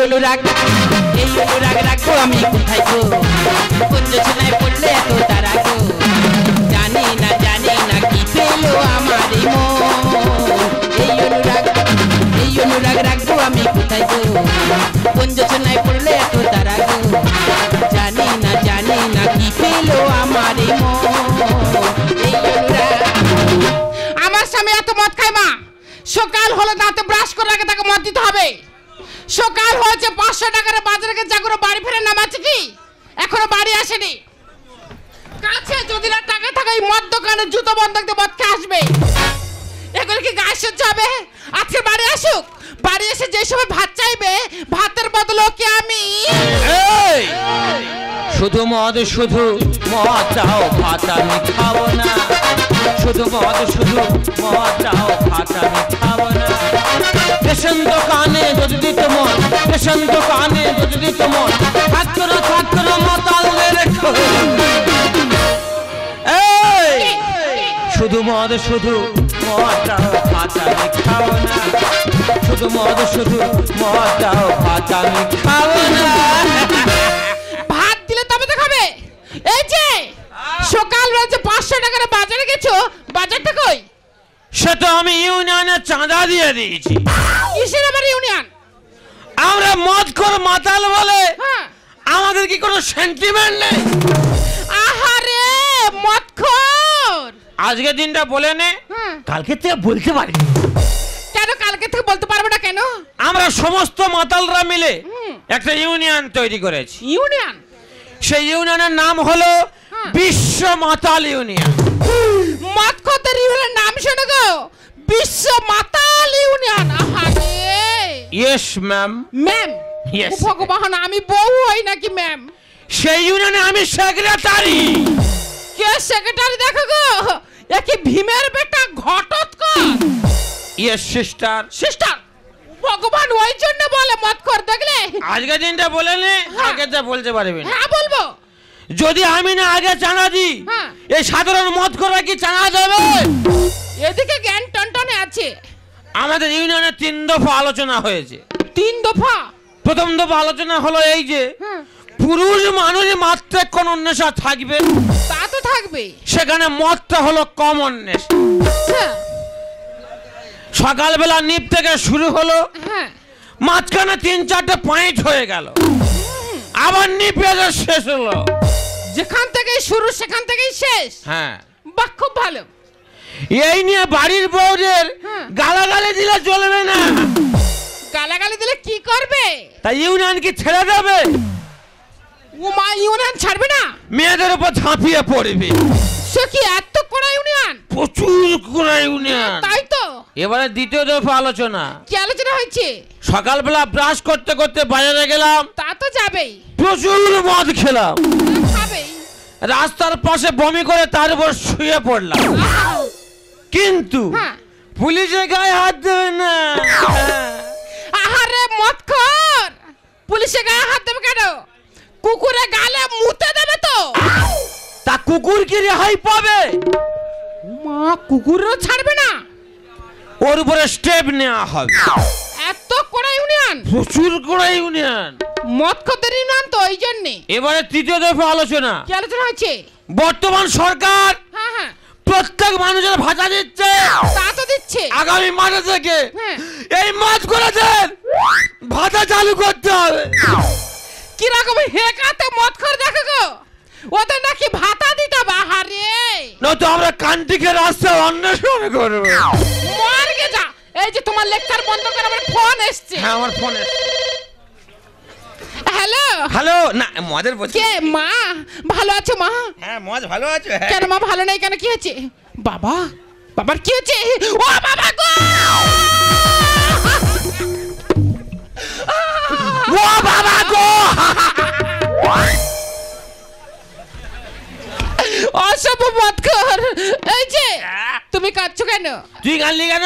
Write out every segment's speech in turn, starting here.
অনুরাগ রাখবো আমি কোথায় গো কুঞ্জ ছোনায় পড়লে এত তারা গো জানি না কি পেলো আমার এই অনুরাগ রাখবো আমি কোথায় গো কুঞ্জ ছোনায় পড়লে এত তারা গো জানি না কি পেলো আমার এই অনুরাগ। আমার স্বামী এত মদ খায় মা, সকাল হলো দাঁতে ব্রাশ করার আগে তাকে মদ দিতে হবে। সকাল হয়েছে 500 টাকার বাজারে গিয়ে যা করে বাড়ি ফেরে নামাচ্ছে কি এখনো বাড়ি আসেনি। কাছে যদি না টাকা থাকে এই মদ দোকানে জুতো বন্ধক দিয়ে মদ খেয়ে আসবে। এগুলো কি গায়ে সহ্য হবে? আজকে বাড়ি আসুক, বাড়ি এসে যে সময় ভাত চাইবে ভাতের বদলে ওকে আমি শুধু মদ দাও ভাত আমি খাবো না। শুধু মদ দাও ভাত আমি খাবো না। রেশন দোকানে যদি দিত মন, রেশন দোকানে যদি দিত মন, ছাত্র মাতালদের শুধু মদ দাও ভাত আমি খাবো না। শুধু মদ দাও ভাত আমি খাবো না। ভাত দিলে তবে তো খাবে। এই যে সকাল রয়েছে 500 টাকার বাজারে গেছো, বাজারটা কই? সেটা আমি ইউনিয়নের চাঁদা দিয়ে দিয়েছি। কিসের আবার ইউনিয়ন? আমরা মদ করে মাতাল বলে হ্যাঁ। আমাদের কি কোনো সেন্টিমেন্ট নেই? আহারে মদখোর, আজকে দিনটা বলে নে, কালকে থেকে বলতে পারি। কেন কালকে থেকে বলতে পারবে না কেন? আমরা সমস্ত মাতালরা মিলে একটা ইউনিয়ন তৈরি করেছি। ইউনিয়ন? সেই ইউনিয়নের নাম হলো বিশ্ব মাতাল ইউনিয়ন। মদখোরদের ইউনিয়নের নাম শুনে গো, বিশ্ব মাতাল ইউনিয়ন। আহারে ইয়েস ম্যাম। ম্যাম? Yes. ভগবান, আমি বউ হই নাকি ম্যাম? সেই ইউনিয়নে আমি সেক্রেটারি। কে সেক্রেটারি? দেখো গো, একি ভীমের বেটা ঘটোৎকচ। Yes sister. সিস্টার? ভগবান, ওই জন্য বলে মদখোর দেখলে। আজকে দিনটা বলে নে, আগে যা বলতে পারবি না। হ্যাঁ বলবো। যদি আমি না আগে চাঁদা দিই, হ্যাঁ। এই সাধারণ মদ করে কি চাঁদা দেবে? এদিকে জ্ঞান টনটনে আছে। আমাদের ইউনিয়নে 3 দফা আলোচনা হয়েছে। 3 দফা? প্রথম দফা আলোচনা হলো এই যে হ্যাঁ। পুরুষ মানুষ মাত্রে কোন নেশা থাকবে, তা তো থাকবে। সেখানে মদটা হলো কমন নেশা। আচ্ছা। সকালবেলা নিপ থেকে শুরু হলো, হ্যাঁ। মাঝখানে 3-4টে পয়েন্ট হয়ে গেল, আবার নিপে শেষ হলো। যেখান থেকে শুরু সেখান থেকেই শেষ? হ্যাঁ। বাহ, খুব ভালো। এই নিয়ে বাড়ির বউদের গালাগালি দিলে চলবে না। গালাগালি দিলে কি করবে? তাই ইউনিয়ন কি ছেড়ে দেবে? ও মা, ইউনিয়ন ছাড়বে না? মেয়েদের উপর ঝাঁপিয়ে পড়বে। সে কি এত কড়া ইউনিয়ন? প্রচুর করে ইউনিয়ন। তাই তো। এবারে দ্বিতীয় দফা আলোচনা। কি আলোচনা হয়েছে? সকালবেলা ব্রাশ করতে করতে বাজারে গেলাম, তা তো যাবেই, প্রচুর মদ খেলাম, খাবেই। রাস্তার পাশে বমি করে তার উপর শুয়ে পড়লাম। কিন্তু হ্যাঁ। পুলিশে গায়ে হাত দেবে না। আহারে মদখোর, পুলিশে গায়ে হাত দেবে কেন? কুকুরে গালে মুতে দেবে তো। তা কুকুর কি রেহাই পাবে? মা, কুকুরও ছাড়বে না? ওর উপরে স্টেপ নেওয়া হবে। এত কড়া ইউনিয়ন? প্রচুর করে ইউনিয়ন। মদখোরদের ইউনিয়ন তো, ওই জন্যে। এবারে তৃতীয় দফা আলোচনা। কি আলোচনা হয়েছে? বর্তমান সরকার হ্যাঁ হ্যাঁ, প্রত্যেক মানুষের ভাতা দিচ্ছে। তা তো দিচ্ছে। আগামী মাসে থেকে হ্যাঁ। এই মদ করেছেন ভাতা চালু করতে হবে। কিরকম হেকাতে মদখোর দেখো গো, ওদের নাকি ভাতা দিতে হবে। আহারে, নয়তো আমরা কান্তিকে রাস্তা অন্বেষণ করবো। মরগে যা। এই যে তোমার লেকচার বন্ধ করে আমার ফোন এসছে। হ্যাঁ, আমার ফোনে। Hello hello. না, মদের বলছি। কে? মা ভালো আছো মা? হ্যাঁ, মদ ভালো আছে। কেন মা ভালো নাই কেন? কি হয়েছে? বাবা, বাবার কি হয়েছে? ও বাবা গো, ও বাবা গো। অসভ্য মদখোর। এই যে তুমি কাঁদছো কেন? তুই কাঁদলি কেন?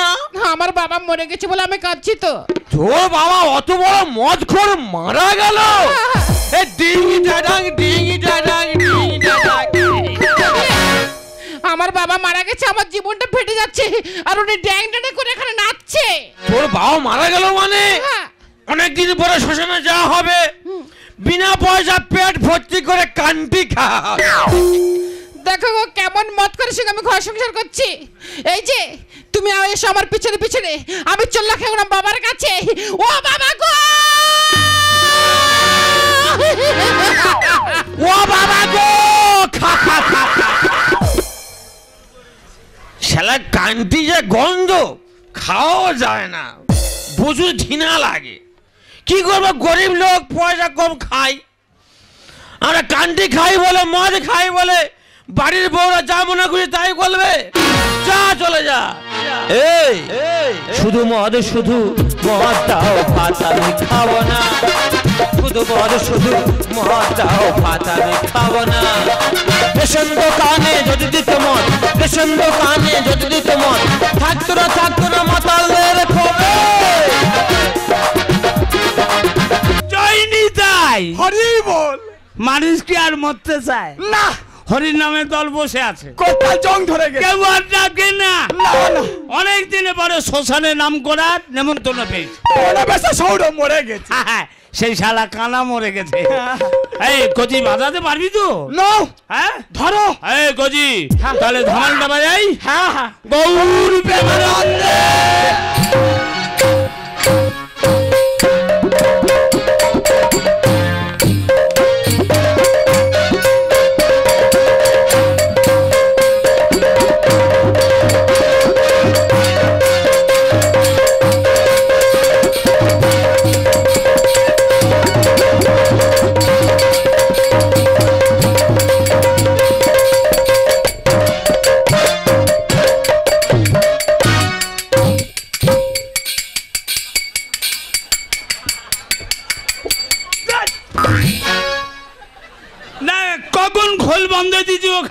আমার বাবা মরে গেছে বলে আমি কাঁদছি তো। তোর বাবা অত বড় মদখোর মারা গেল? এই ডিঙি ডাডাং ডিঙি ডাডাং ডিঙি ডাডাং। আমার বাবা মারা গেছে, আমার জীবনটা ফেটে যাচ্ছে, আর উনি ড্যাং ড্যাং করে এখানে নাচছে। তোর বাবা মারা গেল মানে? হ্যাঁ। অনেকদিন পরে শ্মশানে যাওয়া হবে, বিনা পয়সা পেট ভর্তি করে কান্টি খাওয়া। দেখো গো কেমন মত করে সঙ্গে আমি ঘর সংসার করছি। এই যে তুমি এসো আমার পিছনে পিছনে, আমি চল্লা খেলাম বাবার কাছে। ও বাবা গো, ও বাবা গো, খা খা খা খা। শালা কান্টি যে গন্ধ, খাওয়া যায় না, প্রচুর ঘৃণা লাগে। কি করবো, গরিব লোক, পয়সা কম খাই। আমরা কান্টি খাই বলে, মদ খাই বলে বাড়ির বউরা যা মনে করি তাই বলবে। যা, চলে যা। এই শুধু মদ দাও, ভাত আমি খাবো না। শুধু মদ দাও, ভাত আমি খাবো না। রেশন দোকানে যদি দিত মদ, রেশন দোকানে যদি দিত মদ, থাকতো না মাতালদের খবর। জয়নি তাই হরি বল। মানুষ কি আর মরতে চায় না, হরির নামে দল বসে আছে, কোথায় জং ধরে গেছে। কেউ আর ডাকে না। না না, অনেক দিনে পরে শ্মশানে নাম করার নেমন্তন্ন পেয়েছে। ওরা বেশি সৌরভ মরে গেছে। হ্যাঁ, সেই শালা কানা মরে গেছে। এই কচি বাজাতে পারবি তো? নো, হ্যাঁ ধরো। এই কচি, তাহলে ধামালটা বাজাই। হ্যাঁ হ্যাঁ, গৌর প্রেমানন্দে।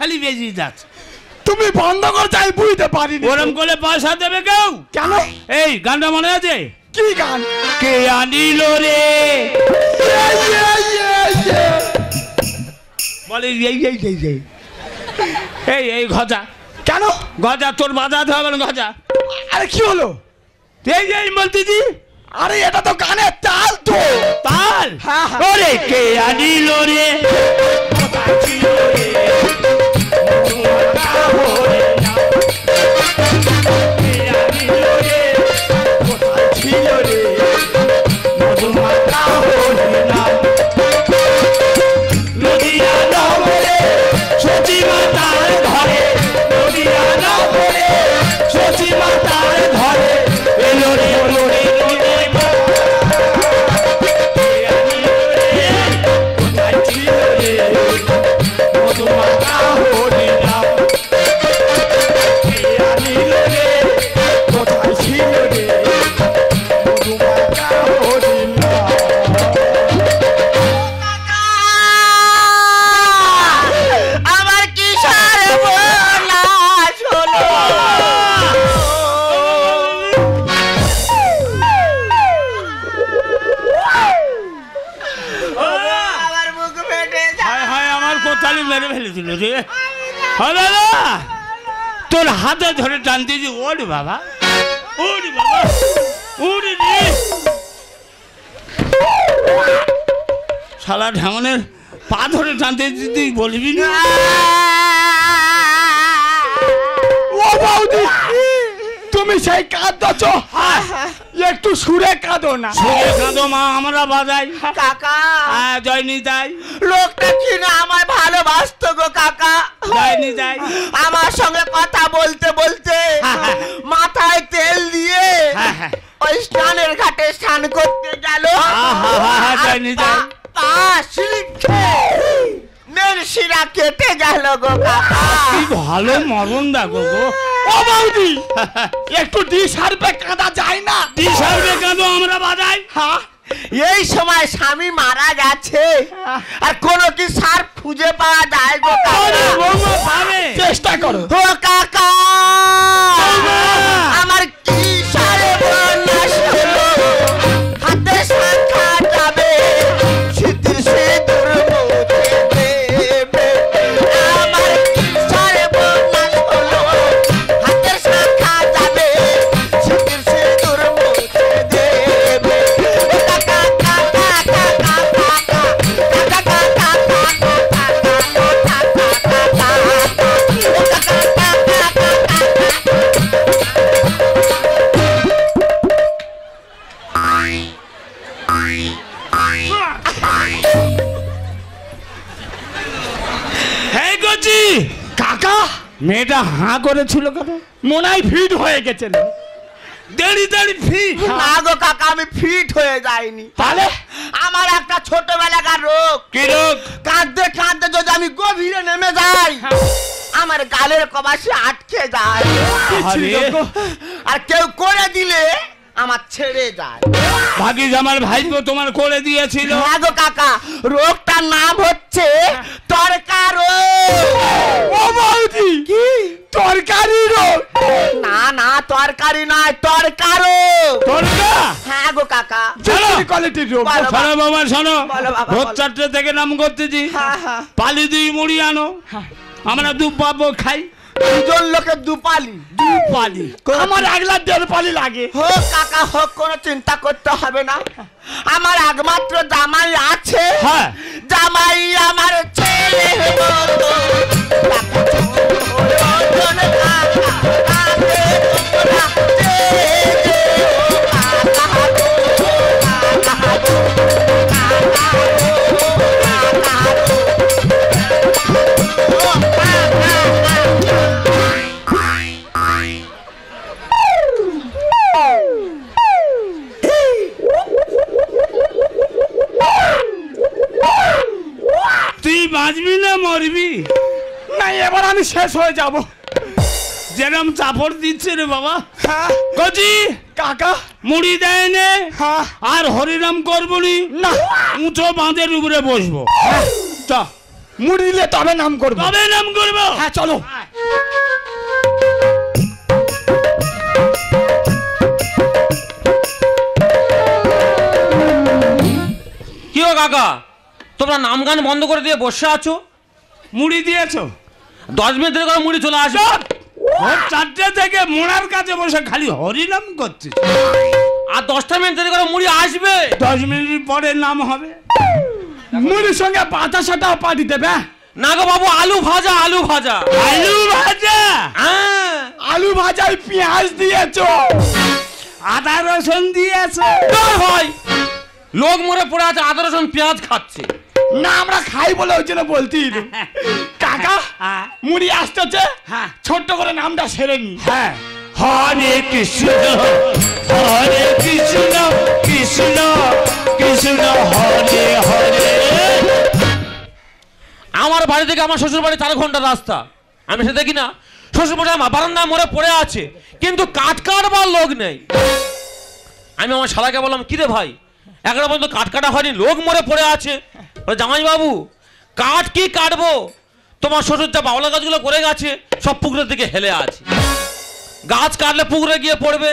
খালি বেজিয়ে যাচ্ছে। তুমি বন্ধ কর, চাই বুঝতে পারিনি। ওরম করে পয়সা দেবে কেউ? কেন? এই গানটা মনে আছে? কি গান? কে আনিল রে বলে এই গজা। কেন গজা তোর বাজাতে হবে না গজা। আরে কি হলো? এই বলতেছি, আরে এটা তো গানের তাল তো। তাল? হ্যাঁ হ্যাঁ। ওরে কে আনিল রে তোর হাতে ধরে টানতে যে ওরে বাবা, ওরে বাবা, ওরে রে শালা ঢামনের পা ধরে টানতে তুই বলবি না? ও বৌদি, তুমি সেই কাঁদছ, একটু সুরে কাঁদো না। সুরে কাঁদো মা, আমরা বাজাই। কাকা, জয়নি তাই লোকটা কি না আমায় ভালোবাসতো গো কাকা। জয়নি তাই আমার সঙ্গে কথা বলতে বলতে মাথায় তেল দিয়ে ওই স্নানের ঘাটে স্নান করতে গেল। জয়নি তাই পা স্লিপ খেয়ে মেরশিরা কেটে গেল গো কাকা। কি ভালো মরণ দেখো গো। ও বৌদি, একটু ডিসার্ভে কাঁদা যায় না? ডিসার্ভে কাঁদো, আমরা বাজাই। হ্যাঁ, এই সময় স্বামী মারা গেছে আর কোনো কি সার খুঁজে পাওয়া যায় গো কাকা? চেষ্টা করো। ও কাকা, আমার কি সারে বন্যাস হলো, হাতে শাখা যাবে সিদ্ধি সিঁদুর মুখে দেবে। আমার কি সারে বন্যাস হলো, হাতে শাখা যাবে সিদ্ধি সিঁদুর মুখে দেবে। ও কাকা, হ্যাঁ গজি কাকা মেয়েটা হাঁ করেছিল কেন? মনে হয় ফিট হয়ে গেছেন। দেড়ি দেড়ি ফিট। না গো কাকা, আমি ফিট হয়ে যাইনি। তাহলে আমার একটা ছোটবেলাকার রোগ। কি রোগ? কাঁদতে কাঁদতে যদি আমি গভীরে নেমে যাই, আমার গালের কবাসে আটকে যায়, আরে আর কেউ করে দিলে আমার ছেড়ে যায়। ভাগিস আমার ভাইপো তোমার করে দিয়েছিল। না গো কাকা, রোগটার নাম হচ্ছে তরকার ও বৌদি কি? তরকারি রোগ? না না, তরকারি নয়, তরকার। তোরকা হ্যাঁ গো কাকা। কোয়ালিটির রোগ। বলো। শোনো বাবা শোনো, বলো বাবা, ভোর বলো। 4টে থেকে নাম করতেছি। হ্যাঁ হ্যাঁ, পালি দুই মুড়ি আনো, আমরা দু পাবো খাই। দুজন লোকের দুপালি। পালি আমার 1 লাখ 1.5 পালি লাগে। হোক কাকা হোক, কোনো চিন্তা করতে হবে না। আমার একমাত্র জামাই আছে। হ্যাঁ। জামাই আমার ছেলে মতো। তাকে ছোটজন কাকা, তাকে তোমরা চেয়ে যেও কাকা গো, কাকা গো, কাকা গো, কাকা গো। তুই বাঁচবি না মরবি? না এবার আমি শেষ হয়ে যাব। যেরম চাপড় দিচ্ছে রে বাবা। হ্যাঁ গজি কাকা। মুড়ি দেয় নে, হ্যাঁ আর হরিনাম করবো নি। না উঁচু বাঁধের উপরে বসবো। চ মুড়ি দিলে তবে নাম করবো। তবে নাম করবো। হ্যাঁ চলো। কি ও কাকা, তোমরা নাম গান বন্ধ করে দিয়ে বসে আছো? মুড়ি দিয়েছো? 10 মিনিট ধরে করে মুড়ি চলে আসবে। ভোর 4টে থেকে মোড়ার কাছে বসে খালি হরিনাম করছিস। আর 10টা মিনিট ধরে করে মুড়ি আসবে। 10 মিনিট পরে নাম হবে। মুড়ির সঙ্গে পাতা সাটাও পাঠিয়ে দেবে। না গো বাবু, আলু ভাজা, আলু ভাজা। আলু ভাজা, হ্যাঁ। আলু ভাজায় পেঁয়াজ দিয়েছো, আদা রসুন দিয়েছে। ধুর ভাই, লোক মরে পড়ে আছে, আদা রসুন পেঁয়াজ খাচ্ছে। না আমরা খাই বলে ওই জন্য বলতেই না। কাকা হ্যাঁ। মুড়ি আসতেছে, হ্যাঁ। ছোট্ট করে নামটা সেরে নি। হ্যাঁ, হরে কৃষ্ণ হরে কৃষ্ণ কৃষ্ণ কৃষ্ণ হরে হরে। আমার বাড়ি থেকে আমার শ্বশুর বাড়ি 4 ঘন্টা রাস্তা। আমি সে দেখি না শ্বশুর বাড়ি আমার বারান্দায় মরে পড়ে আছে, কিন্তু কাঠ কাটবার লোক নেই। আমি আমার শালাকে বললাম, কিরে ভাই, এখনো পর্যন্ত কাঠ কাটা হয়নি, লোক মরে পড়ে আছে। জামাই বাবু, কাঠ কি কাটবো, তোমার শ্বশুর যা বাউলা গাছগুলো করে গেছে সব পুকুরের দিকে হেলে আছে। গাছ কাটলে পুকুরে গিয়ে পড়বে,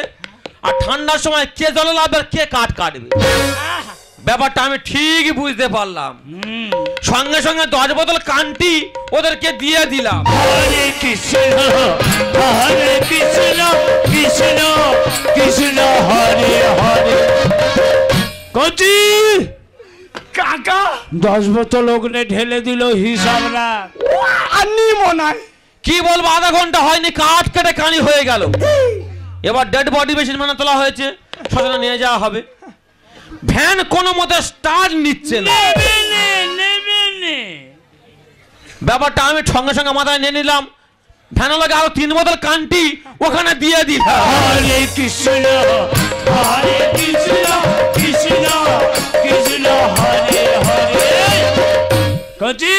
আর ঠান্ডার সময় কে জলে লাভবে আর কে কাঠ কাটবে। ব্যাপারটা আমি ঠিক বুঝতে পারলাম। সঙ্গে সঙ্গে 10 বোতল কান্টি ওদেরকে দিয়ে দিলাম। হরে কৃষ্ণ হরে কৃষ্ণ কৃষ্ণ কৃষ্ণ হরে হরে। কচি কাকা 10 বোতল ওখানে ঢেলে দিল, হিসাব রাখ। আনি মনে হয়। কি বলবো, আধা ঘন্টা হয়নি কাঠ কেটে কানি হয়ে গেল। এবার ডেড বডি মেশিন মানে তোলা হয়েছে, শ্মশানে নিয়ে যাওয়া হবে। ভ্যান কোনো মতে স্টার্ট নিচ্ছে না। নেবে নে, নেবে নে। ব্যাপারটা আমি সঙ্গে সঙ্গে মাথায় নিয়ে নিলাম। ভ্যানলোকে আরো 3 বোতল কান্টি ওখানে দিয়ে দিলাম। হরে কৃষ্ণ হরে কৃষ্ণ কৃষ্ণ কৃষ্ণ হরে হরে। কচি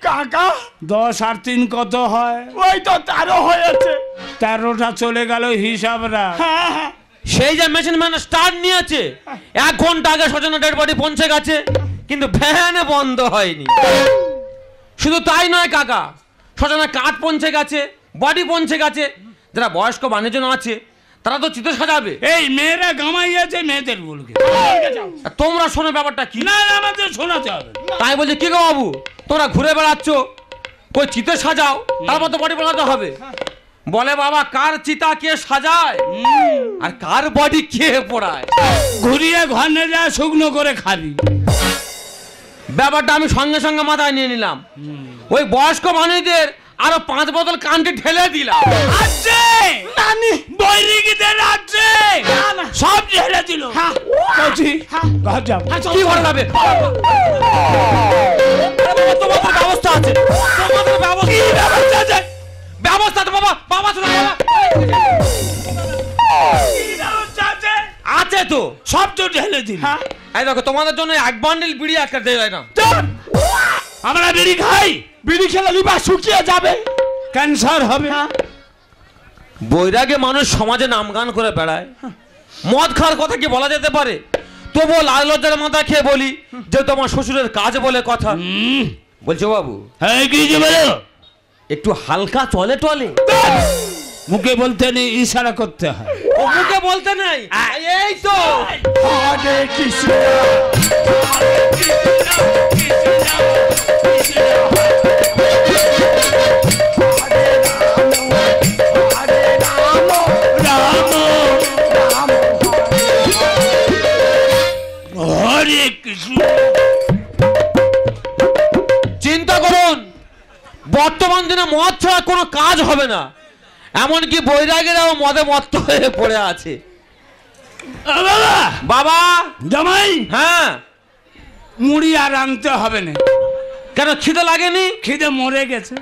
কাকা 10 আর 3 কত হয়? ওই তো 13 হয়েছে। 13টা চলে গেল, হিসাব রাখ। হ্যাঁ হ্যাঁ সেই যে মেশিন ম্যান স্টার্ট নিয়েছে, 1 ঘন্টা আগে সজনে ডেড বডি পৌঁছে গেছে, কিন্তু ভ্যান বন্ধ হয়নি। শুধু তাই নয় কাকা, সজনে কাঠ পৌঁছে গেছে, বডি পৌঁছে গেছে। যারা বয়স্ক মানুষজন আছে তারা তো চিত্র সাজাবে। এই মেয়েরা গামাই আছে, মেয়েদের বলকে। আর তোমরা শোনো ব্যাপারটা কি। না না, আমাদের শোনাতে হবে। তাই বলছি, কি গো বাবু, তোমরা ঘুরে বেড়াচ্ছ, কই চিতে সাজাও, তারপর তো বডি বানাতে হবে। বলে বাবা, কার চিতা কে সাজায় আর কার বডি কে পোড়ায়। ঘুরিয়ে ঘর নিয়ে যা, শুকনো করে খাবি। ব্যাপারটা আমি সঙ্গে সঙ্গে মাথায় নিয়ে নিলাম। ওই বয়স্ক মানুষদের আরো 5 বোতল কান্টি ঢেলে দিলাম। আছে নানি বৈরিকদের আছে সব ঢেলে দিল। কচি ঘর যাব। কি করে যাবে? তোমাদের ব্যবস্থা আছে, তোমাদের ব্যবস্থা আছে, ব্যবস্থা তো বাবা, বাবা শোনো বাবা, আছে তো সব তো ঢেলে দিল। এই দেখো তোমাদের জন্য 1 বান্ডিল বিড়ি একটা দেয় না। আমরা বিড়ি খাই, বিড়ি খেলে লিভার শুকিয়ে যাবে, ক্যান্সার হবে। বৈরাগে মানুষ সমাজে নামগান করে বেড়ায়, মদ খাওয়ার কথা কি বলা যেতে পারে? তবুও লাল লজ্জার মাথা খেয়ে বলি যে তোমার শ্বশুরের কাজ বলে কথা। বলছো বাবু হ্যাঁ কি বলো, একটু হালকা চলে টলে, মুখে বলতে নেই ইশারা করতে হয়। ও মুখে বলতে নাই, এই তো হরে কৃষ্ণ হরে কৃষ্ণ। চিন্তা করুন, বর্তমান দিনে মদ ছাড়া কোনো কাজ হবে না, এমনকি বৈরাগীরাও মদে মত্ত হয়ে পড়ে আছে। বাবা বাবা জামাই, হ্যাঁ মুড়ি আর আনতে হবে না। কেন খিদে লাগেনি? খিদে মরে গেছে।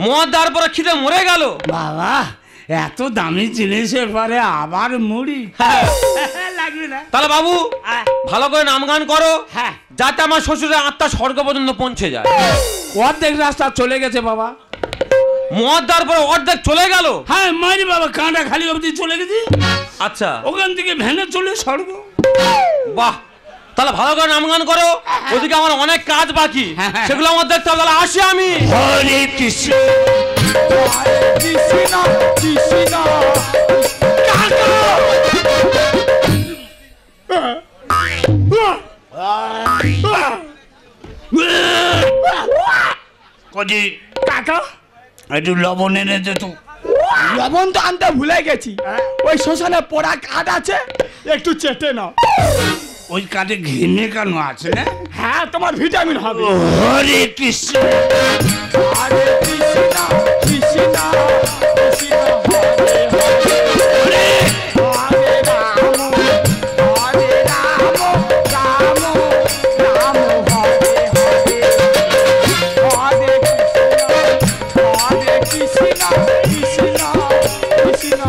মদ দেওয়ার পরে খিদে মরে গেল? বাবা এত দামি জিনিসের পরে আবার মুড়ি হ্যাঁ। লাগবে না। তাহলে বাবু ভালো করে নামগান করো, হ্যাঁ যাতে আমার শ্বশুরের আত্মা স্বর্গ পর্যন্ত পৌঁছে যায়। অর্ধেক রাস্তা চলে গেছে বাবা। মদ দেওয়ার পরে অর্ধেক চলে গেল? হ্যাঁ মারি বাবা, কাঁটা খালি অবধি চলে গেছি। আচ্ছা ওখান থেকে ভ্যানে চলে স্বর্গ। বাহ, তাহলে ভালো করে নামগান করো, ওদিকে আমার অনেক কাজ বাকি, সেগুলো আমার দেখতে হবে। তাহলে আসি আমি। হরে কৃষ্ণ কৃষ্ণ কৃষ্ণ কজি কাকা, একটু লবণ এনে দে তো। লবণ তো আনতে ভুলে গেছি, ওই শ্মশানে পোড়া কাঠ আছে, একটু চেটে নাও। ওই কাঠে ঘিনে কেন আছে না? হ্যাঁ, তোমার ভিটামিন হবে। হরে কৃষ্ণ হরে কৃষ্ণ কৃষ্ণ কৃষ্ণ হরে হরে রাম হরে রাম রাম রাম হরে হরে হরে কৃষ্ণ কৃষ্ণ কৃষ্ণ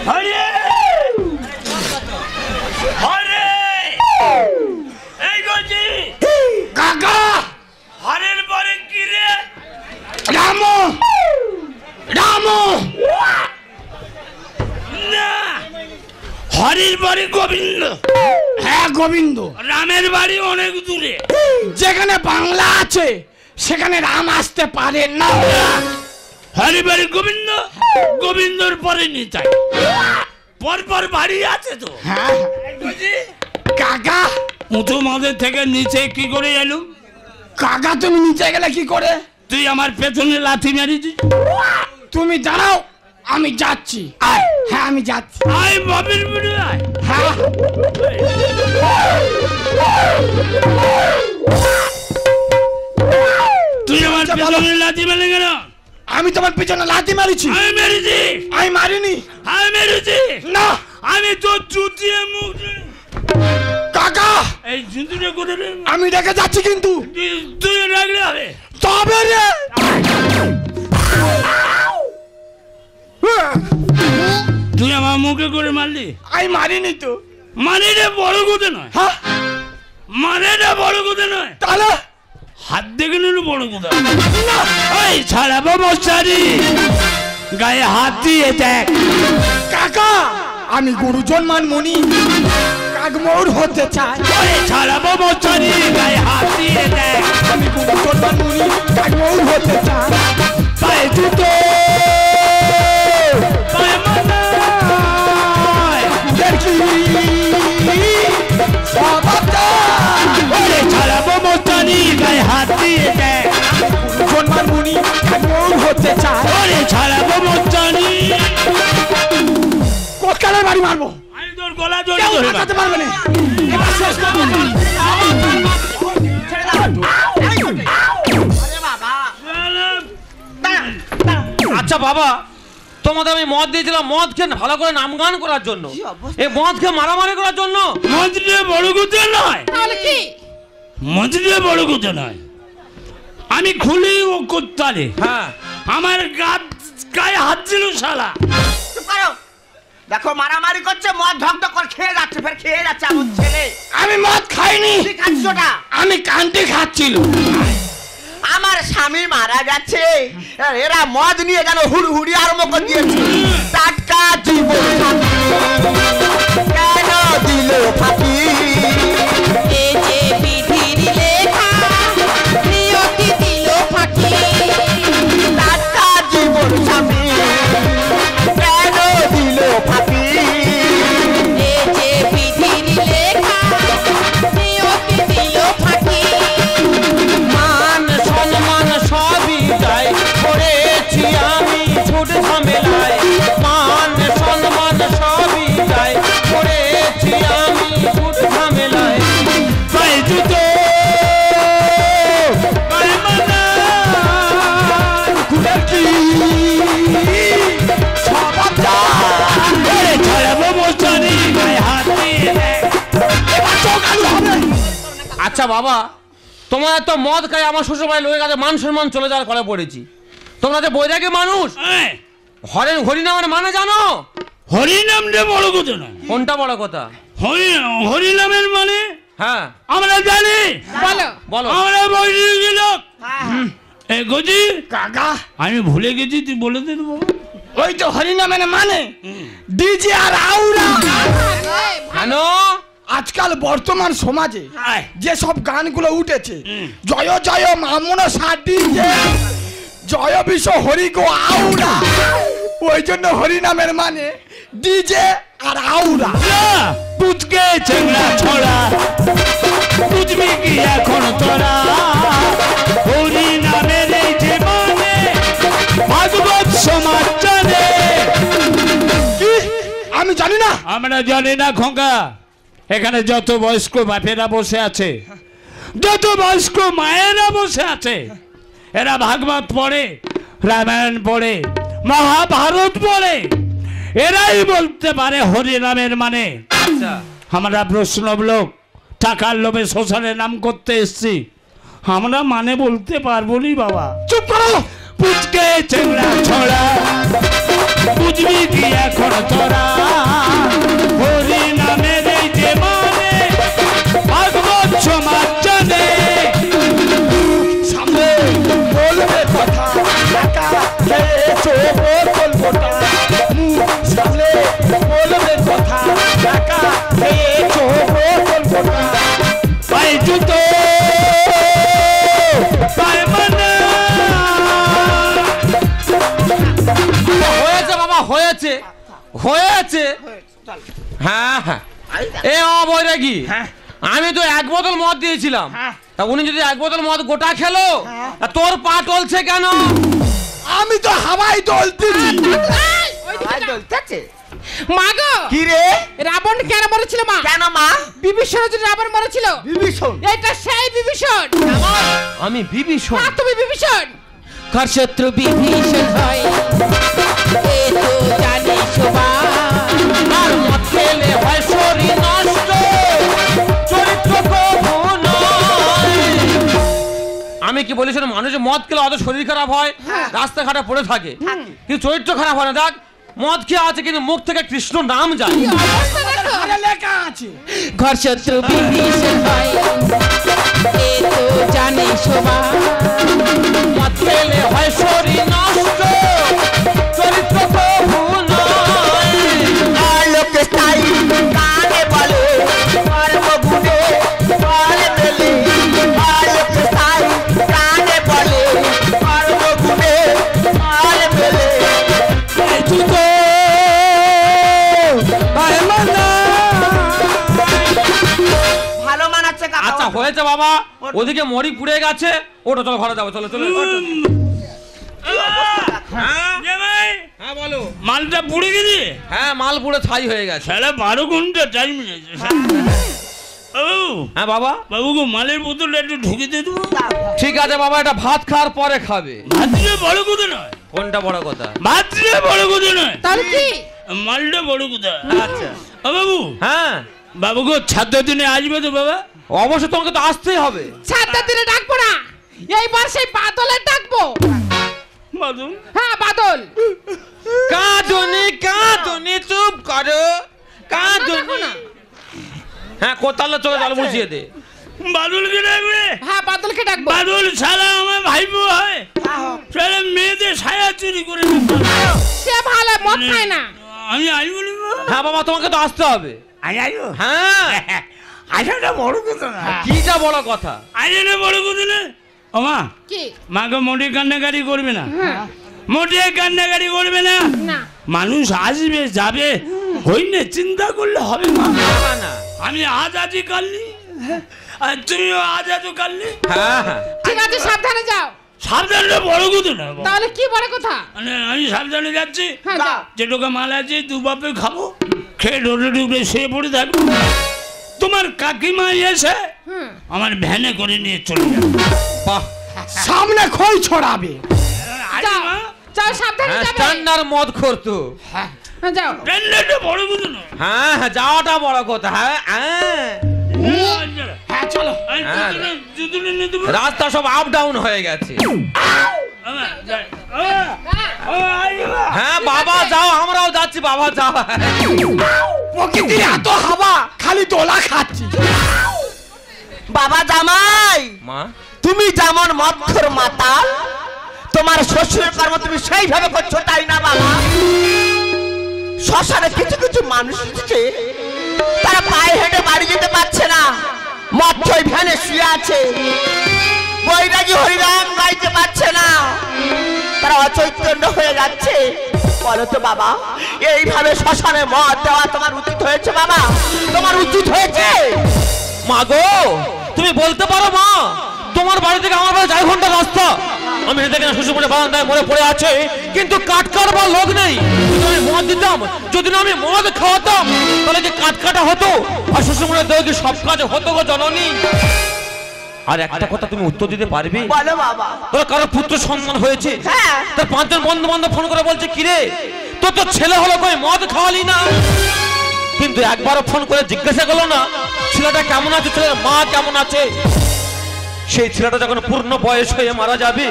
হরে হরে। এই গজি কাকা, হরের পরে কি রে? রাম রাম না, হরির বাড়ি গোবিন্দ। হ্যাঁ গোবিন্দ, রামের বাড়ি অনেক দূরে। যেখানে বাংলা আছে সেখানে রাম আসতে পারে না। হরি বাড়ি গোবিন্দ, গোবিন্দর পরে নিতাই, পরপর বাড়ি আছে তো। হ্যাঁ কাকা, উঁচু মাদের থেকে নিচে কি করে এলুম? কাকা তুমি নিচে গেলে কি করে? তুই আমার পেছনে লাথি মারিছিস। তুমি দাঁড়াও, আমি যাচ্ছি। আয়, হ্যাঁ আমি যাচ্ছি। আয় বাবির বুড়ি আয়। হ্যাঁ তুই আমার পেছনে লাথি মারলি কেন? আমি তোমার পিছনে লাথি মারিছি? আমি মেরেছি। আমি মারিনি। আমি মেরেছি না, আমি তো জুতিয়ে মুখ। কাকা এই জুতিটা করে রে। আমি রেখে যাচ্ছি কিন্তু। তুই রাখলে হবে তবে রে, তুই আমার মুখে করে মারলি। আমি মারিনি তো। মানে রে বড় কথা নয়। হ্যাঁ, মানে রে বড় কথা নয়। তাহলে হাত দেখে নিল বড় কথা। ওই ছাড়াবো মশারি, গায়ে হাত দিয়ে দেখ। কাকা, আমি গুরুজন মানমুনি কাকমৌর হতে চাই। ওই ছাড়াবো মশারি, গায়ে হাত দিয়ে দেখ। আমি গুরুজন মানমুনি কাকমৌর হতে চাই। পায়ে জুতো, পায়ে মানায়। দেখি সবাবটা ওই ছাড়াবো মশারি, গায়ে হাত দিয়ে দেখ। গুরুজন মানমুনি কাকমৌর হতে চাই। ওরে ছাড়াবো মশারি। কোটকালের বাড়ি মারবো। আমি তোর গলা জড়িয়ে কেউ ধরে বাঁচাতে পারবে না। এবার শেষ করবো। ছেড়ে দাও। আরে বাবা আচ্ছা বাবা, তোমাদের আমি মদ দিয়েছিলাম মদ খেয়ে ভালো করে নাম গান করার জন্য, কি অবস্থা? এই মদ খেয়ে মারামারি করার জন্য? মদ নিয়ে বড় কথা নয়, তাহলে কি? মদ নিয়ে বড় কথা নয়। আমি খুলি ও কোত্তালে হ্যাঁ, আমার গায়ে হাত দিল শালা। চুপ করো। দেখো মারামারি করছে, মদ ঢক ঢক করে খেয়ে যাচ্ছে, ফের খেয়ে যাচ্ছে আমার ছেলে। আমি মদ খাইনি, কি খাচ্ছ ওটা? আমি কান্তি খাচ্ছিল। আমার স্বামী মারা গেছে, এরা মদ নিয়ে যেন হুড়হুড়ি আরম্ভ করে দিয়েছে। টাটকা জীবন কেন দিল ফাঁকি? এই যে বিধির লেখা নিয়তি দিল ফাঁকি। টাটকা জীবন স্বামী কেন দিল ফাঁকি? এই যে বিধির লেখা নিয়তি দিল ফাঁকি। মান সম্মান সবই যায় করেছি আমি ছোট ঝামেলায়, মান সম্মান সবই যায় করেছি আমি ছোট ঝামেলায়। পায়ে জুতো পায়ে মালা কুড়াকি সবাবটা ওরে ছাড়াবো মশারি গায়ে হাত দিয়ে দেখ। এবার চোখ আলু হবে। আচ্ছা বাবা, তোমার এত মদ খাই আমার শ্বশুরবাড়ি লোকের কাছে মান সম্মান চলে যাওয়ার করে পড়েছি। তোমরা যে বৈরাগী মানুষ, এই, হরিনামের মানে জানো? হরিনাম রে বড় কথা নয়। কোনটা বড় কথা? হরিনামের মানে হ্যাঁ আমরা জানি, বলো। বলো। আমরা বৈরাগী লোক। হ্যাঁ, এ গজি কাকা আমি ভুলে গেছি, তুই বলে দে বাবা। ওই তো হরিনামের মানে ডিজে আর আউরা। কেন? আজকাল বর্তমান সমাজে আয়। যে সব গানগুলো উঠেছে, জয় জয় মামুন সাডিজে, জয় বিশ্ব হরি গো আউরা, ওই জন্য হরিনামের মানে ডিজে আর আউরা। পুচকে চেংড়া ছড়া বুঝবি কি এখন তোরা? হরি নামের এই যে মানে ভাগবত সমাজ জানে। কি? আমি জানি না। আমরা জানি না খোকা, এখানে যত বয়স্ক বাপেরা বসে আছে, যত বয়স্ক মায়েরা বসে আছে, এরা ভাগবত পড়ে, রামায়ণ পড়ে, মহাভারত পড়ে, এরাই বলতে পারে হরি নামের মানে। আচ্ছা আমরা বৈষ্ণব লোক, টাকার লোভে শ্মশানে নাম করতে এসছি, আমরা মানে বলতে পারবো নি বাবা। চুপ করো। পুচকে চেংড়া ছড়া বুঝবি কি এখন তোরা? হরি নামের এই যে মানে ভাগবত সমাজ জানে। সামনে বলবে কথা, টাকা খেয়েছো বোতল গোটা। মুখ সামনে বলবে কথা, টাকা খেয়েছো বোতল গোটা। পায়ে জুতো পায়ে মালা। হয়েছে বাবা, হয়েছে হয়েছে। হ্যাঁ হ্যাঁ, এ বৈরাগী, আমি তো এক বোতল মদ দিয়েছিলাম, তা উনি যদি এক বোতল মদ গোটা খেলো, তা তোর পা টলছে কেন? আমি তো হাওয়াই দলতেছি। ভাই বলতেছে মা গো, কি রে? রাবণ কেন মরেছিল মা? কেন মা? বিভীষণের জন্য রাবণ মরেছিল। বিভীষণ? এটা সেই বিভীষণ। আমি বিভীষণ? না, তুমি বিভীষণ। ঘর শত্রু বিভীষণ হয় এ তো জানি সবাই। আর মদ খেলে হয় শরীর নষ্ট, চরিত্র প্রভু নয়। আমি কি বলি শোনো, মানুষের মদ খেলে অত শরীর খারাপ হয়, রাস্তাঘাটে পড়ে থাকে, কিন্তু চরিত্র খারাপ হয় না। দেখ, মদ খেয়ে আছে কিন্তু মুখ থেকে কৃষ্ণ নাম যায়। আরে লেখা আছে। ঘর শত্রু বিভীষণ হয় এ তো জানি সবাই। মদ খেলে হয় শরীর নষ্ট, চরিত্র প্রভু নয়। আলোক স্থায়ী কানে বলে, কর্মগুণে ফল মেলে। আলোক স্থায়ী কানে বলে, কর্মগুণে ফল মেলে। পায়ে জুতো পায়ে মালা। ভালো মানাচ্ছে কাকা। আচ্ছা হয়েছে বাবা, ওদিকে মরি পুড়ে গেছে, ওটা চলো ঘরে যাবো, চলো চলো। জামাই, বলো। মালটা পুড়ে গেছে। হ্যাঁ মাল পুড়ে ছাই হয়ে গেছে। সারা 12 ঘন্টা টাইম লেগেছে। হ্যাঁ বাবা। বাবু গো মালের বোতলটা একটু ঢুকে দিয়ে দেবো। ঠিক আছে বাবা, এটা ভাত খাওয়ার পরে খাবে। ভাতটা বড় কথা নয়। কোনটা বড় কথা? ভাতটা বড় কথা নয়, তাহলে কি? মালটা বড় কথা। আচ্ছা বাবু। হ্যাঁ বাবু গো ছাত্র দিনে আসবে তো বাবা? অবশ্যই তোমাকে তো আসতেই হবে। ছাত্র দিনে ডাকবো না, এইবার সেই বাদলের ডাকবো। বাদল? হ্যাঁ বাদল। কাঁদুনি কাঁদুনি চুপ করো কাঁদুনি। হ্যাঁ কোতালে চলে জল মুছিয়ে দে। বাদলকে ডাকবে? হ্যাঁ বাদলকে ডাকবো। বাদল শালা আমার ভাইপো হয়, শালা মেয়েদের ছায়া চুরি করে। সে ভালো মদ খায় না। আমি আসবো না? হ্যাঁ বাবা তোমাকে তো আসতে হবে। আমি আসবো? হ্যাঁ আসাটা বড় কথা না। কিটা বড় কথা? আসাটা বড় কথা না। ও মা, কি? মাকে মোটে কান্নাকাটি করবে না, মোটে কান্নাকাটি করবে না। না মানুষ আসবে যাবে, হই না চিন্তা করলে হবে না। না আমি আজ আছি কালনি, আর তুমিও আজ আছো কালনি। হ্যাঁ হ্যাঁ ঠিক আছে সাবধানে যাও। সাবধানটা বড় কথা না। তাহলে কি বড় কথা? মানে আমি সাবধানে যাচ্ছি, হ্যাঁ যাও। যেটুকু মাল আছে দু বাপে খাবো, খেয়ে ডোলে ডুবে শুয়ে পড়ে থাকবো। তোমার কাকিমা এসে আমার ভ্যানে করে নিয়ে চলে যাবে। বাহ সামনে খই ছড়াবে। যাও যাও সাবধানে হ্যাঁ যাবে। স্ট্যান্ডার্ড মদ করতো। হ্যাঁ যাও। প্যান্ডেলটা বড় কথা না। হ্যাঁ হ্যাঁ যাওয়াটা বড় কথা। হ্যাঁ হ্যাঁ হ্যাঁ চলো। হ্যাঁ। জুতুলে নিয়ে দেবো। রাস্তা সব আপ ডাউন হয়ে গেছে। হ্যাঁ বাবা যাও, আমরাও যাচ্ছি বাবা যাও। প্রকৃতির এত হাওয়া, খালি দোলা খাচ্ছি। বাবা জামাই, মা তুমি যেমন মৎখর মাতাল, তোমার শ্বশুরের কর্ম তুমি সেইভাবে করছো তাই না বাবা? শ্মশানে কিছু কিছু মানুষ আছে, তারা পায়ে হেঁটে বাড়ি যেতে পারছে না, মৎখর ভ্যানে শুয়ে আছে, বৈরাগী হরিনাম গাইতে পারছে না, তারা অচৈতন্য হয়ে যাচ্ছে। বলো তো বাবা, এইভাবে শ্মশানে মদ দেওয়া তোমার উচিত হয়েছে বাবা? তোমার উচিত হয়েছে? মা গো তুমি বলতে পারো মা, তোমার বাড়ি থেকে আমার বাড়ি 4 ঘন্টা রাস্তা, আমি হেঁটে গেলে শ্বশুর বাড়ি বারান্দায় মরে পড়ে আছে, কিন্তু কাট কাটবার লোক নেই। যদি আমি মদ দিতাম, যদি না আমি মদ খাওয়াতাম, তাহলে কি কাট কাটা হতো আর শ্বশুর বাড়ির দেওয়া কি সব কাজ হতো গো জননী? আর একটা কথা তুমি উত্তর দিতে পারবে? বলো বাবা। তোর কারো পুত্র সন্তান হয়েছে, হ্যাঁ। তোর 5 জন বন্ধু বান্ধব ফোন করে বলছে কিরে তোর তো ছেলে হলো, কই মদ খাওয়ালি না? কিন্তু একবারও ফোন করে জিজ্ঞাসা করলো না ছেলেটা কেমন আছে, ছেলের মা কেমন আছে? সেই ছেলেটা যখন পূর্ণ বয়স হয়ে মারা যাবে,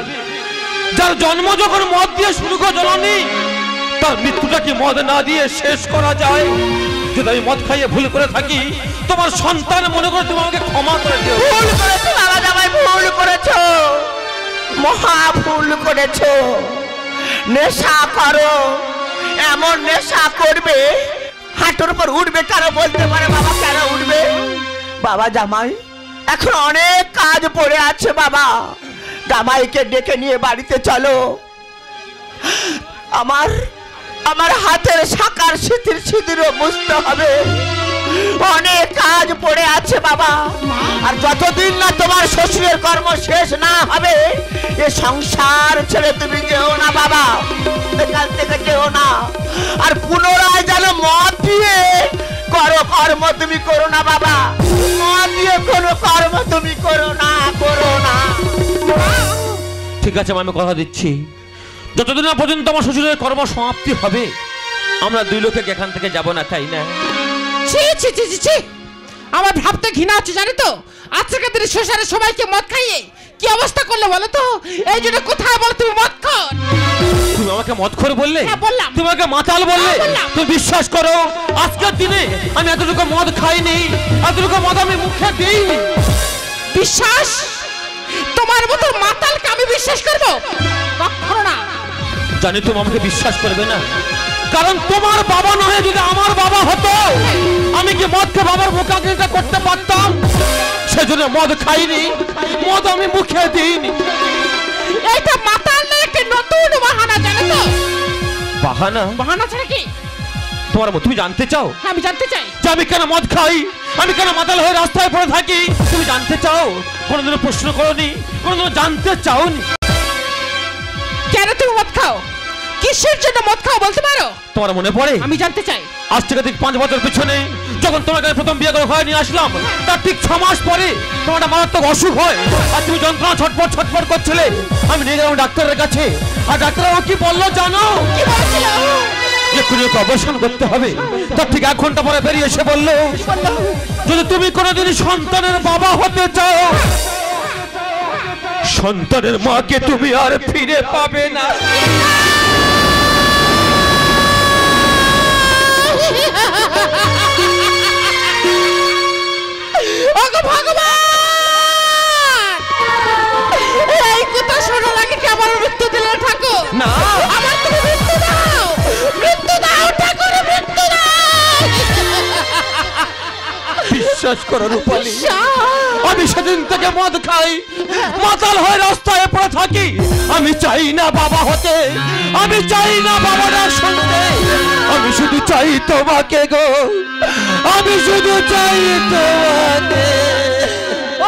যার জন্ম যখন মদ দিয়ে শুরু করে জননী, তার মৃত্যুটা কি মদ না দিয়ে শেষ করা যায়? যদি আমি মদ খাইয়ে ভুল করে থাকি, তোমার সন্তান মনে করে তুমি আমাকে ক্ষমা করে দিও। ভুল করেছো বাবা জামাই, ভুল করেছো, মহা ভুল করেছো। নেশা করো, এমন নেশা করবে হাঁটুর উপর উঠবে। কেন বলতে পারে বাবা, কেন উঠবে? বাবা জামাই এখন অনেক কাজ পড়ে আছে বাবা, জামাইকে ডেকে নিয়ে বাড়িতে চলো। আমার আমার হাতের শাকার সিঁথির সিঁদুরও বুঝতে হবে, অনেক কাজ পড়ে আছে বাবা। আর যতদিন না তোমার শ্বশুরের কর্ম শেষ না হবে, এ সংসার ছেড়ে তুমি যেও না বাবা, কাল থেকে যেও না। আর পুনরায় যেন মদ দিয়ে করো কর্ম তুমি করো না বাবা, মদ দিয়ে কোনো কর্ম তুমি করো না, করো না। ঠিক আছে আমি কথা দিচ্ছি, যতদিন না পর্যন্ত আমার শ্বশুরের কর্ম সমাপ্তি হবে, আমরা 2 লোকে এখান থেকে যাব না, তাই না? ছি ছি ছি ছি ছি, আমার ভাবতে ঘৃণা হচ্ছে জানো তো। আজকের দিনে শ্মশানে সবাইকে মদ খাইয়ে কি অবস্থা করলে বলো তো? এই জন্য কোথায় বলো তুমি মদ খাও? তুমি আমাকে মদখোর বললে? হ্যাঁ, বললাম। তুমি আমাকে মাতাল বললে? হ্যাঁ, বললাম। তুমি বিশ্বাস করো আজকের দিনে আমি এতটুকু মদ খাইনি, এতটুকু মদ আমি মুখে দিইনি। বিশ্বাস? তোমার মতো মাতালকে আমি বিশ্বাস করব? কখনো না। জানি তুমি আমাকে বিশ্বাস করবে না, কারণ তোমার বাবা নয় যদি আমার বাবা হতো, আমি কি মদকে বাবার মোকাবিলা করতে পারতাম? সেজন্য মদ খাইনি, মদ আমি মুখে দিইনি। এইটা মাতাল না, একটা নতুন বাহানা জানো তো? বাহানা? বাহানা ছাড়া কি? তুমি জানতে চাও হ্যাঁ, আমি জানতে চাই যে আমি কেন মদ খাই, আমি কেন মাতাল হয়ে রাস্তায় পড়ে থাকি? তুমি জানতে চাও? কোনোদিনও প্রশ্ন করোনি, কোনোদিনও জানতে চাওনি? কেন তুমি মদ খাও? কি কিসের জন্য মদ খাও বলতে পারো? তোমার মনে পড়ে আমি জানতে চাই। আজ থেকে ঠিক 5 বছর পিছনে যখন তোমাকে প্রথম বিয়ে করে ঘরে নিয়ে আসলাম, তার ঠিক 6 মাস পরে তোমার একটা মারাত্মক অসুখ হয় আর তুমি যন্ত্রণা ছটফট ছটফট করছিলে। আমি নিয়ে গেলাম ডাক্তারের কাছে, আর ডাক্তারবাবু কি বললো জানো? কি বলেছিল? এক্ষুনি ওকে অপারেশন করতে হবে। তার ঠিক 1 ঘন্টা পরে বেরিয়ে এসে বললো, যদি তুমি কোনোদিন সন্তানের বাবা হতে চাও, সন্তানের মাকে তুমি আর ফিরে পাবে না। ওগো ভগবান, এই কথা শোনার আগে কি আমার মৃত্যু দিলে ঠাকুর? না, আমার তুমি মৃত্যু দাও, মৃত্যু দাও ঠাকুর, মৃত্যু দাও। বিশ্বাস করো রূপালী, আমি সেদিন থেকে মদ খাই, মাতাল হয়ে রাস্তায় পড়ে থাকি। আমি চাই না বাবা হতে, আমি চাই না বাবারা শুনতে, আমি শুধু চাই তোমাকে গো, আমি শুধু চাই তোমাকে।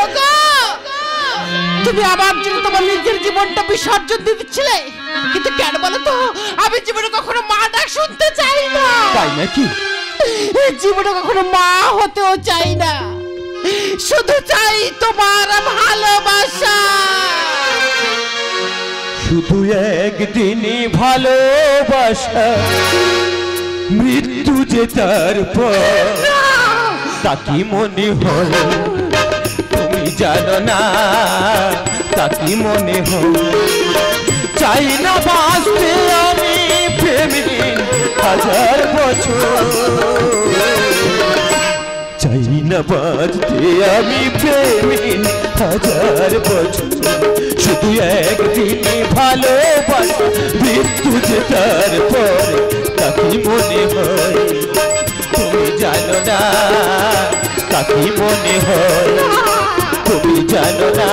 ওগো, তুমি আমার জন্য তোমার নিজের জীবনটা বিসর্জন দিয়ে দিচ্ছিলে, কিন্তু কেন বলো তো? আমি জীবনে কখনো মা ডাক শুনতে চাই না। তাই নাকি? এই জীবনে কখনো মা হতেও চাই না, শুধু চাই তোমার ভালোবাসা। শুধু একদিনই ভালোবাসা, মৃত্যু যে তারপর তা কি মনে হয় তুমি জানো না, তা কি মনে হয়? চাই না বাঁচতে আমি প্রেমহীন 1000 বছর, চাই না বাঁচতে আমি প্রেমহীন 1000 বছর। শুধু একদিনই ভালোবাসা, মৃত্যু যে তারপর তা কি মনে হয় তুমি জানো না, তা কি মনে হয় তুমি জানো না।